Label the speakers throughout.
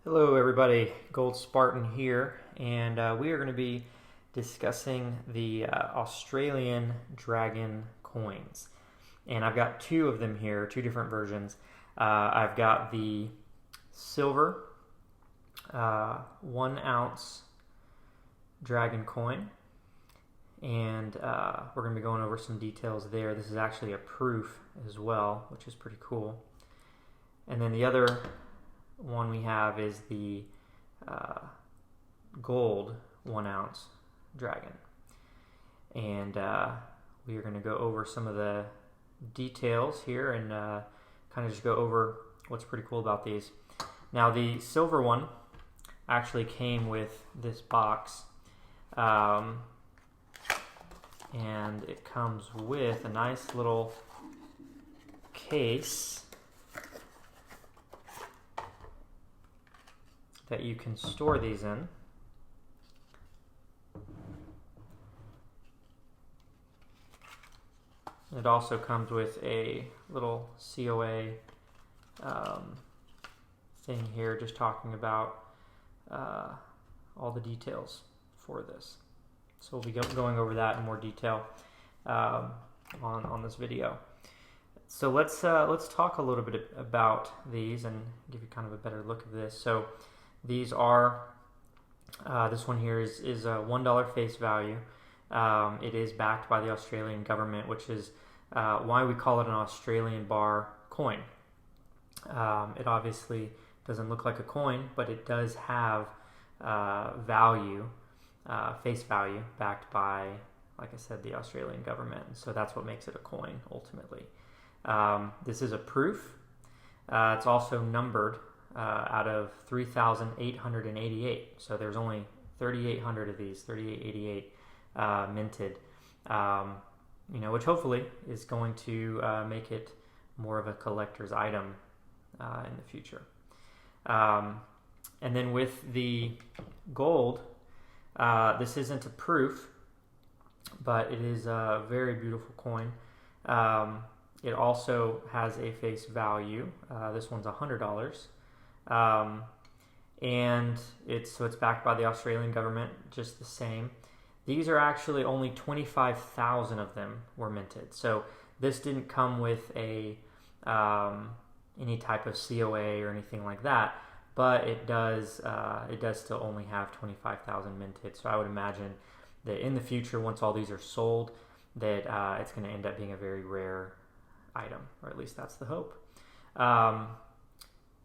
Speaker 1: Hello everybody, Gold Spartan here, and we are going to be discussing the Australian Dragon coins. And I've got two of them here, two different versions. I've got the silver 1 ounce Dragon coin, and we're going to be going over some details there. This is actually a proof as well, which is pretty cool. And then the other one we have is the gold 1 ounce Dragon, and we are going to go over some of the details here and kind of just go over what's pretty cool about these. Now the silver one actually came with this box, and it comes with a nice little case that you can store these in. It also comes with a little COA thing here, just talking about all the details for this. So we'll be going over that in more detail on this video. So let's talk a little bit about these and give you kind of a better look at this. So these are, this one here is a $1 face value. It is backed by the Australian government, which is why we call it an Australian bar coin. It obviously doesn't look like a coin, but it does have value, face value, backed by, like I said, the Australian government. So that's what makes it a coin, ultimately. This is a proof. It's also numbered out of 3,888. So there's only 3,800 of these, 3,888 minted, which hopefully is going to make it more of a collector's item in the future. And then with the gold, this isn't a proof, but it is a very beautiful coin. It also has a face value. This one's $100. And it's backed by the Australian government, just the same. These are actually only 25,000 of them were minted. So this didn't come with a any type of COA or anything like that, but it does still only have 25,000 minted. So I would imagine that in the future, once all these are sold, that it's going to end up being a very rare item, or at least that's the hope.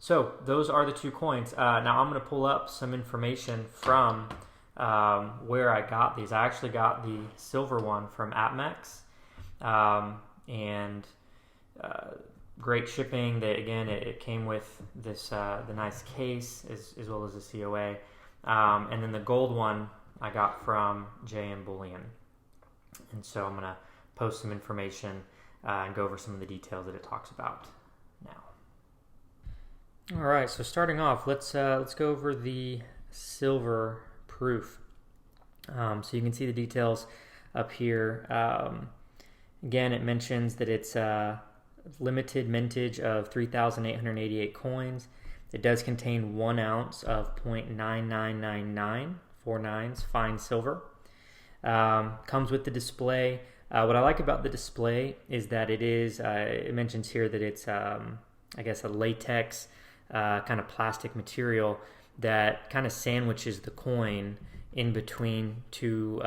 Speaker 1: So those are the two coins. Now I'm going to pull up some information from where I got these. I actually got the silver one from APMEX, and great shipping. It came with this the nice case as well as the COA, and then the gold one I got from JM Bullion. And so I'm going to post some information and go over some of the details that it talks about now. All right, so starting off, let's go over the silver proof. So you can see the details up here. Again, it mentions that it's limited mintage of 3,888 coins. It does contain 1 ounce of 0.999949 fine silver. Comes with the display. What I like about the display is that it mentions here that it's, I guess, a latex kind of plastic material that kind of sandwiches the coin in between two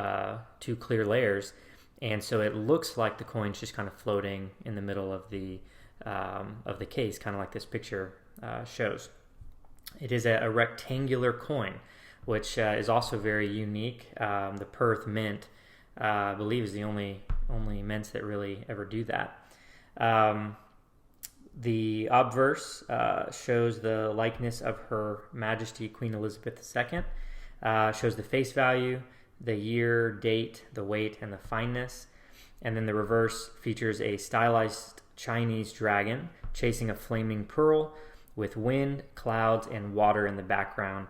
Speaker 1: clear layers, and so it looks like the coin's just kind of floating in the middle of the case, kind of like this picture shows. It is a rectangular coin, which is also very unique. The Perth Mint, I believe, is the only mints that really ever do that. The obverse shows the likeness of Her Majesty Queen Elizabeth II. Shows the face value, the year, date, the weight, and the fineness. And then the reverse features a stylized Chinese dragon chasing a flaming pearl with wind, clouds, and water in the background.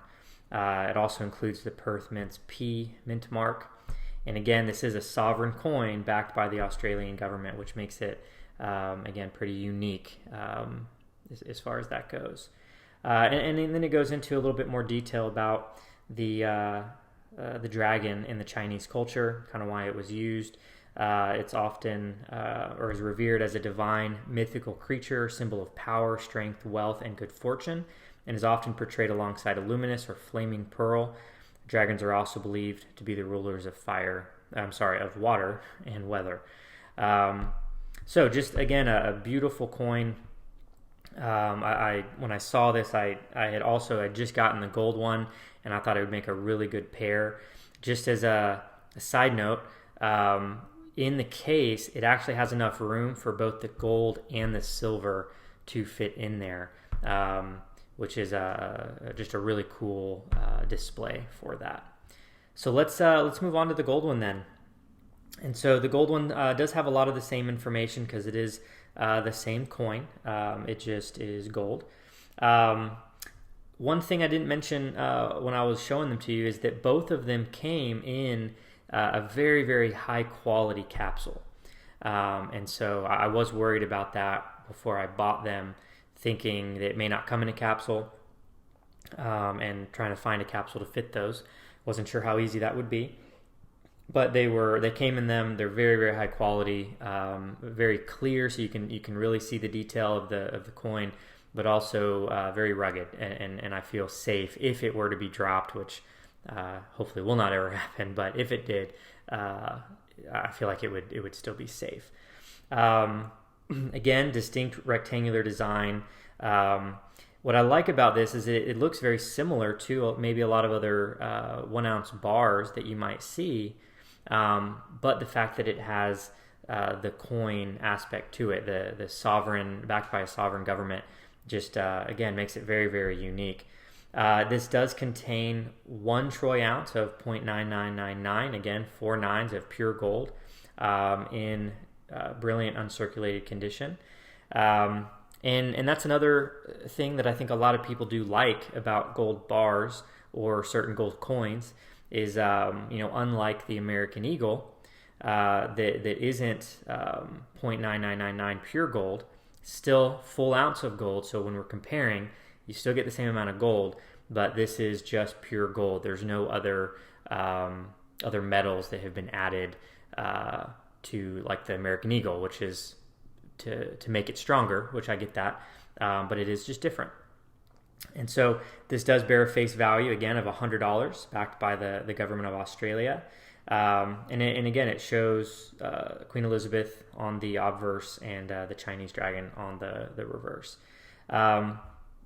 Speaker 1: It also includes the Perth Mint's P mint mark. And again, this is a sovereign coin backed by the Australian government, which makes it, again, pretty unique as far as that goes. And then it goes into a little bit more detail about the dragon in the Chinese culture, kind of why it was used. It's often or is revered as a divine mythical creature, symbol of power, strength, wealth, and good fortune, and is often portrayed alongside a luminous or flaming pearl. Dragons are also believed to be the rulers of of water and weather. So just again, a beautiful coin. When I saw this, I had just gotten the gold one, and I thought it would make a really good pair. Just as a side note, in the case, it actually has enough room for both the gold and the silver to fit in there, which is just a really cool display for that. So let's move on to the gold one then. And so the gold one does have a lot of the same information because it is the same coin. It just is gold. One thing I didn't mention when I was showing them to you is that both of them came in a very, very high quality capsule. And so I was worried about that before I bought them, thinking that it may not come in a capsule, and trying to find a capsule to fit those. Wasn't sure how easy that would be. But they came in them. They're very, very high quality, very clear, so you can really see the detail of the coin, but also very rugged, and I feel safe if it were to be dropped, which hopefully will not ever happen. But if it did, I feel like it would still be safe. Again, distinct rectangular design. What I like about this is it looks very similar to maybe a lot of other 1 ounce bars that you might see. But the fact that it has the coin aspect to it, the sovereign, backed by a sovereign government, just again makes it very, very unique. This does contain 1 troy ounce of 0.9999, again 4 nines of pure gold, in brilliant uncirculated condition. And that's another thing that I think a lot of people do like about gold bars or certain gold coins is, unlike the American Eagle, that isn't 0.9999 pure gold, still full ounce of gold. So when we're comparing, you still get the same amount of gold, but this is just pure gold. There's no other metals that have been added to, like the American Eagle, which is to make it stronger, which I get that, but it is just different. And so this does bear a face value, again, of $100, backed by the government of Australia. And again, it shows Queen Elizabeth on the obverse and the Chinese dragon on the reverse.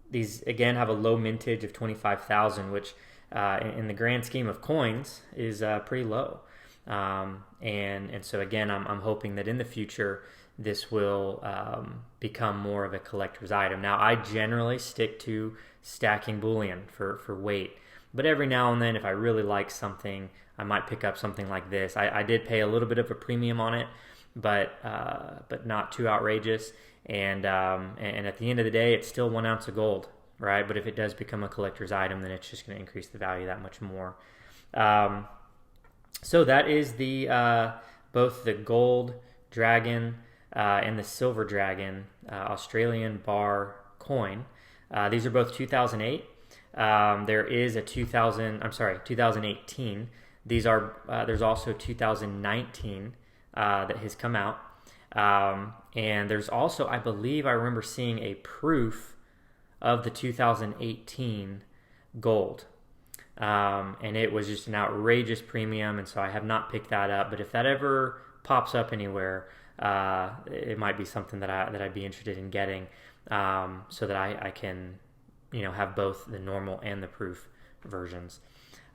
Speaker 1: These, again, have a low mintage of 25,000, which in the grand scheme of coins is pretty low. And so, again, I'm hoping that in the future, this will become more of a collector's item. Now, I generally stick to stacking bullion for weight, but every now and then, if I really like something, I might pick up something like this. I did pay a little bit of a premium on it, but not too outrageous. And at the end of the day, it's still 1 ounce of gold, right? But if it does become a collector's item, then it's just going to increase the value that much more. So that is both the gold dragon and the silver dragon Australian bar coin. These are both 2008. There is a 2018. These are there's also 2019 that has come out, and there's also, I believe, I remember seeing a proof of the 2018 gold, and it was just an outrageous premium, and so I have not picked that up. But if that ever pops up anywhere, it might be something that I'd be interested in getting, so that I can, have both the normal and the proof versions.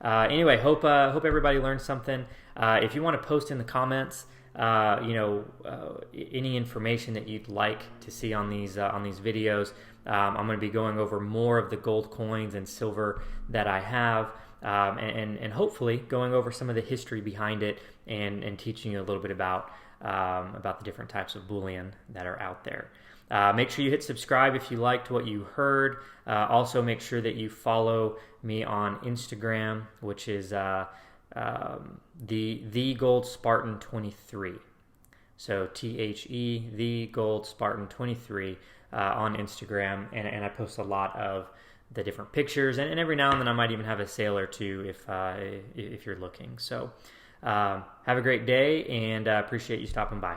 Speaker 1: Anyway, hope everybody learned something. If you want to post in the comments, any information that you'd like to see on these videos, I'm going to be going over more of the gold coins and silver that I have, and hopefully going over some of the history behind it and teaching you a little bit about the different types of bullion that are out there. Make sure you hit subscribe if you liked what you heard. Also, make sure that you follow me on Instagram, which is the Gold Spartan 23. So THE, the Gold Spartan 23. on Instagram, and I post a lot of the different pictures, and every now and then I might even have a sale or two if you're looking. So have a great day, and appreciate you stopping by.